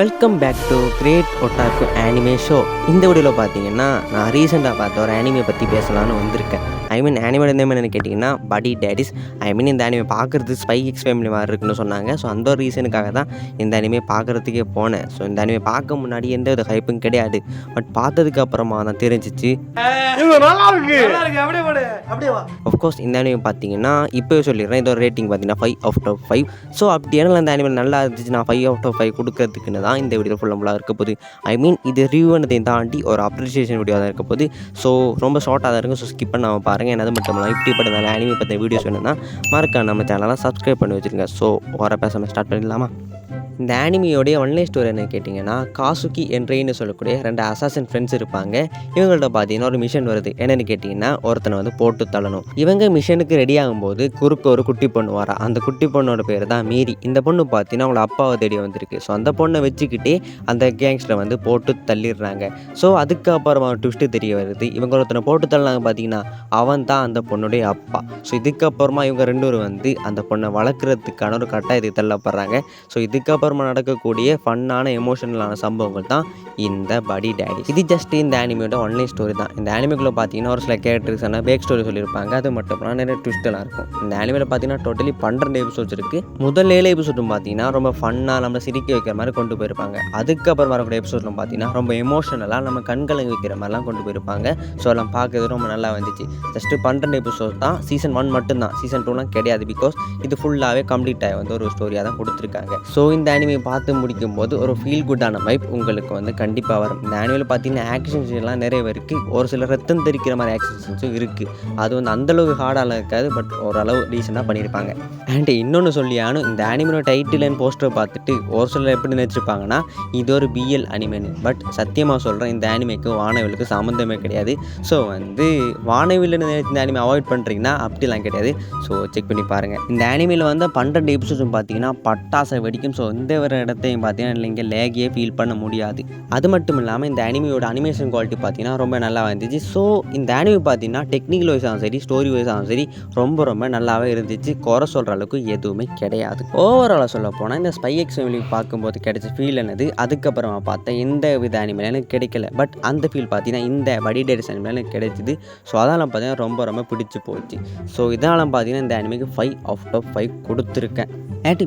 Welcome back to great otaku anime show. இந்த வீடியோவில் பார்த்தீங்கன்னா நான் ரீசெண்டாக பார்த்த ஒரு ஆனிமே பற்றி பேசலான்னு வந்திருக்கேன். ஆனிமேட நேம் என்னென்னு கேட்டிங்கன்னா படி டேடிஸ். இந்த ஆனிமே பார்க்குறது ஸ்பை எக்ஸ் ஃபேமிலி மாதிரி இருக்குன்னு சொன்னாங்க. ஸோ அந்த ஒரு ரீசனுக்காக தான் இந்த ஆனிமே பார்க்குறதுக்கே போனேன். ஸோ இந்த ஆனிமே பார்க்க முன்னாடி எந்த வித ஹைப்பும் கிடையாது. பட் பார்த்ததுக்கு அப்புறமா தான் தெரிஞ்சிச்சு அஃப்கோர்ஸ் இந்த ஆனிமே பார்த்தீங்கன்னா இப்போவே சொல்லிடுறேன், இதோட ரேட்டிங் பார்த்தீங்கன்னா 5/5. ஸோ அப்படி என்ன இந்த ஆனிமே நல்லா இருந்துச்சு, நான் 5/5 கொடுக்கறதுக்குன்னு தான் இந்த வீடியோ ஃபுல்லாக இருக்க போகுது. இது ரிவ்யூ பண்ணதையும் தாண்டி ஒரு அப்ரிசியேஷன் வீடியோ தான் இருக்க போகுது. ஸோ ரொம்ப ஷார்ட்டாக தான் இருக்கும். ஸோ ஸ்கிப் பண்ணாமல் பாருங்கள். அது மட்டும் இல்லாமல் இப்படிப்பட்ட நல்ல ஆனிமே பற்றின வீடியோஸ் வேணும்னா மறக்காம நம்ம சேனலை சப்ஸ்கிரைப் பண்ணி வச்சுருங்க. ஸோ வர பேசாமல் ஸ்டார்ட் பண்ணிடலாமா? இந்த ஆனிமியோடைய ஒன்லைன் ஸ்டோரி என்ன கேட்டிங்கன்னா, காசுகி என்றைன்னு சொல்லக்கூடிய 2 அசாசின் ஃப்ரெண்ட்ஸ் இருப்பாங்க. இவங்கள்ட்ட பார்த்தீங்கன்னா ஒரு மிஷன் வருது. என்னென்னு கேட்டிங்கன்னா, ஒருத்தனை போட்டு தள்ளணும். இவங்க மிஷனுக்கு ரெடி ஆகும்போது குறுக்க ஒரு குட்டி பொண்ணு வரா. அந்த குட்டி பொண்ணோட பேர் தான் மீரி. இந்த பொண்ணு பார்த்தீங்கன்னா அவங்கள அப்பாவை தேடி வந்திருக்கு. ஸோ அந்த பொண்ணை வச்சுக்கிட்டே அந்த கேங்ஸ்டரை போட்டு தள்ளிடுறாங்க. ஸோ அதுக்கப்புறமா ட்விஸ்ட்டு தெரிய வருது. இவங்க ஒருத்தனை போட்டு தள்ளினாங்க பார்த்தீங்கன்னா, அவன் தான் அந்த பொண்ணுடைய அப்பா. ஸோ இதுக்கப்புறமா இவங்க 2 பேரும் அந்த பொண்ணை வளர்க்குறதுக்கான ஒரு கட்டாயத்துக்கு தள்ளப்படுறாங்க. ஸோ இதுக்கப்புறமா நடக்கக்கூடிய ஃபன்னான எமோஷனலான சம்பவங்கள் தான் இந்த படி டேடி. இது ஜஸ்ட் இந்த ஆனிமியோட ஒன்லைன் ஸ்டோரி தான். இந்த ஆனிமிக்குள்ளே பார்த்தீங்கன்னா ஒரு சில கேரக்டர்ஸான பேக் ஸ்டோரி சொல்லியிருப்பாங்க. அது மட்டும் நிறைய ட்விஸ்டெல்லாம் இருக்கும். இந்த ஆனிமியில் பார்த்தீங்கன்னா டோட்டலி 12 எபிசோட்ஸ் இருக்குது. முதல் 7 எபிசோடும் பார்த்தீங்கன்னா ரொம்ப ஃபன்னாக நம்ம சிரிக்க வைக்கிற மாதிரி கொண்டு போயிருப்பாங்க. அதுக்கப்புறம் வரக்கூடிய எபிசோட்லாம் பார்த்தீங்கன்னா ரொம்ப எமோஷனலாக நம்ம கண்கலங்க வைக்கிற மாதிரிலாம் கொண்டு போயிருப்பாங்க. ஸோ எல்லாம் பார்க்கறது ரொம்ப நல்லா வந்துச்சு. ஜஸ்ட்டு 12 எபிசோட் தான். சீசன் 1 மட்டும்தான், சீசன் 2லாம் கிடையாது. பிகாஸ் இது ஃபுல்லாகவே கம்ப்ளீட் ஆகி ஒரு ஸ்டோரியாக தான் கொடுத்துருக்காங்க. ஸோ இந்த ஆனிமே பார்த்து முடிக்கும் போது ஒரு ஃபீல் குட்டான வைப் உங்களுக்கு கண்டிப்பாக வரும். இந்த ஆனிமேல பார்த்தீங்கன்னா ஆக்ஷன் சீன்லாம் நிறைய இருக்குது. ஒரு சில ரத்தம் தெரிக்கிற மாதிரி ஆக்ஷன் சீன்ஸும் இருக்குது. அது அந்தளவுக்கு ஹார்டாக இருக்காது, பட் ஓரளவு ரீசனாக பண்ணியிருப்பாங்க. அண்ட் இன்னொன்று சொல்லியானும், இந்த ஆனிமேனோட டைட்டில் அண்ட் போஸ்டரை பார்த்துட்டு ஒரு சிலர் எப்படி நினச்சிருப்பாங்கன்னா இது ஒரு பிஎல் அனிமேன்னு. பட் சத்தியமாக சொல்கிறேன், இந்த ஆனிமேக்கு வானவிலுக்கு சம்மந்தமே கிடையாது. ஸோ வானவில்னு இந்த ஆனிமே அவாய்ட் பண்ணுறீங்கன்னா அப்படிலாம் கிடையாது. ஸோ செக் பண்ணி பாருங்கள். இந்த ஆனிமேல 12 எபிசோட்ஸும் பார்த்தீங்கன்னா பட்டாசை வெடிக்கும். ஸோ இந்த ஒரு இடத்தையும் பார்த்தீங்கன்னா இங்கே லேகியே ஃபீல் பண்ண முடியாது. அது மட்டும் இல்லாமல் இந்த அனிமியோட அனிமேஷன் குவாலிட்டி பார்த்தீங்கன்னா ரொம்ப நல்லா வந்துச்சு. ஸோ இந்த அனிமி பார்த்தீங்கன்னா டெக்னிக்கல் வைஸாகவும் சரி, ஸ்டோரி வைஸாகவும் சரி ரொம்ப நல்லாவே இருந்துச்சு. குறை சொல்கிற அளவுக்கு எதுவுமே கிடையாது. ஓவராலாக சொல்ல போனால் இந்த ஸ்பை எக்ஸ் ஃபேமிலி பார்க்கும்போது கிடைச்ச ஃபீல் என்னது அதுக்கப்புறமா பார்த்தேன் எந்த வித அனிமேல எனக்கு கிடைக்கல. பட் அந்த ஃபீல் பார்த்தீங்கன்னா இந்த படி டேடிஸ் அனிமேல எனக்கு கிடைச்சிது. ஸோ அதெல்லாம் பார்த்தீங்கன்னா ரொம்ப பிடிச்சி போச்சு. ஸோ இதனால் பார்த்தீங்கன்னா இந்த அனிமேக்கு 5/5 கொடுத்துருக்கேன்.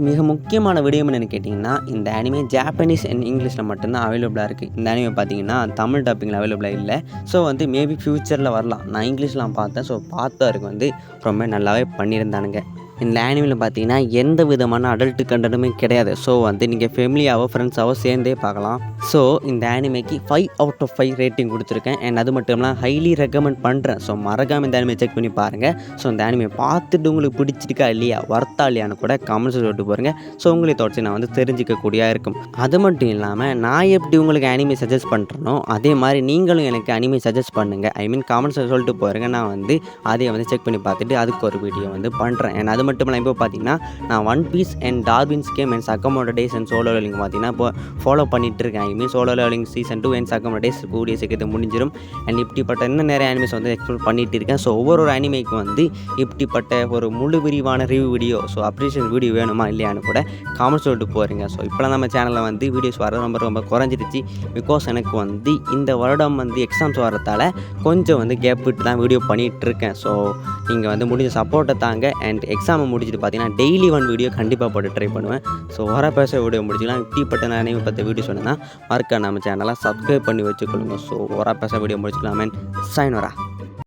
மிக முக்கியமான விடயம் என்னென்னு கேட்டிங்கன்னா, இந்த ஆனிமே ஜாப்பனீஸ் அண்ட் இங்கிலீஷில் மட்டும்தான் அவைலபிளாக இருக்குது. இந்த ஆனிமே பார்த்தீங்கன்னா தமிழ் டாப்பிங்கில் அவைலபிளாக இல்லை. ஸோ மேபி ஃப்யூச்சரில் வரலாம். நான் இங்கிலீஷ்லாம் பார்த்தேன். ஸோ பார்த்தவருக்கு ரொம்ப நல்லாவே பண்ணியிருந்தானுங்க. இந்த ஆனிமில் பார்த்தீங்கன்னா எந்த விதமான அடல்ட்டு கண்டனுமே கிடையாது. ஸோ நீங்கள் ஃபேமிலியாவோ ஃப்ரெண்ட்ஸாவோ சேர்ந்தே பார்க்கலாம். ஸோ இந்த ஆனிமேக்கு 5/5 ரேட்டிங் கொடுத்துருக்கேன். அண்ட் அது மட்டும் இல்லாமல் ஹைலி ரெக்கமெண்ட் பண்ணுறேன். ஸோ மறக்காமல் இந்த ஆனிமே செக் பண்ணி பாருங்கள். ஸோ இந்த ஆனிமே பார்த்துட்டு உங்களுக்கு பிடிச்சிருக்கா இல்லையா, வர்த்தா இல்லையான்னு கூட கமெண்ட்ஸ் சொல்லிட்டு போகிறேங்க. ஸோ உங்களை தொடர்ச்சி நான் தெரிஞ்சிக்கக்கூடியதாக இருக்கும். அது மட்டும் இல்லாமல் நான் எப்படி உங்களுக்கு ஆனிமே சஜஸ்ட் பண்ணுறனோ அதே மாதிரி நீங்களும் எனக்கு அனிமே சஜஸ்ட் பண்ணுங்கள். கமெண்ட்ஸில் சொல்லிட்டு போகிறேங்க. நான் அதை செக் பண்ணி பார்த்துட்டு அதுக்கு ஒரு வீடியோ பண்ணுறேன். அண்ட் அது மட்டும் இப்போ பார்த்தீங்கன்னா நான் one piece and Darwin's game and Sakamoto days and solo levelling பார்த்தீங்கன்னா இப்போ ஃபாலோ பண்ணிட்டு இருக்கேன். Solo levelling season 2 and Sakamoto days கூடிய சீக்கிரத்தை முடிஞ்சிடும். அண்ட் இப்படிப்பட்ட இன்னும் நிறைய அனிமேஸ் எக்ஸ்ப்ளோர் பண்ணிட்டு இருக்கேன். ஸோ ஒவ்வொரு அனிமேக்கு இப்படிப்பட்ட ஒரு முழு விரிவான review video, so appreciation video வேணுமா இல்லையான்னு கூட காமெண்ட்ஸ் சொல்லிட்டு போகிறீங்க. ஸோ இப்போலாம் நம்ம சேனலில் வீடியோஸ் வர ரொம்ப குறைஞ்சிருச்சு. பிகாஸ் எனக்கு இந்த வருடம் எக்ஸாம்ஸ் வரதால் கொஞ்சம் கேப் விட்டு தான் வீடியோ பண்ணிகிட்டு இருக்கேன். ஸோ நீங்கள் முடிஞ்ச சப்போர்ட்டை தாங்க. அண்ட் எக்ஸாமை முடிச்சுட்டு பார்த்தீங்கன்னா டெய்லி 1 வீடியோ கண்டிப்பாக போட்டு ட்ரை பண்ணுவேன். ஸோ வர பேச வீடியோ முடிச்சுக்கலாம். இப்படிப்பட்ட அனிமே பற்றி வீடியோ சொன்னால் மறக்க நம்ம சேனலை சப்ஸ்கிரைப் பண்ணி வச்சுக்கொள்ளுங்க. ஸோ வர பேச வீடியோ முடிச்சுக்கலாம். சைன் வரா.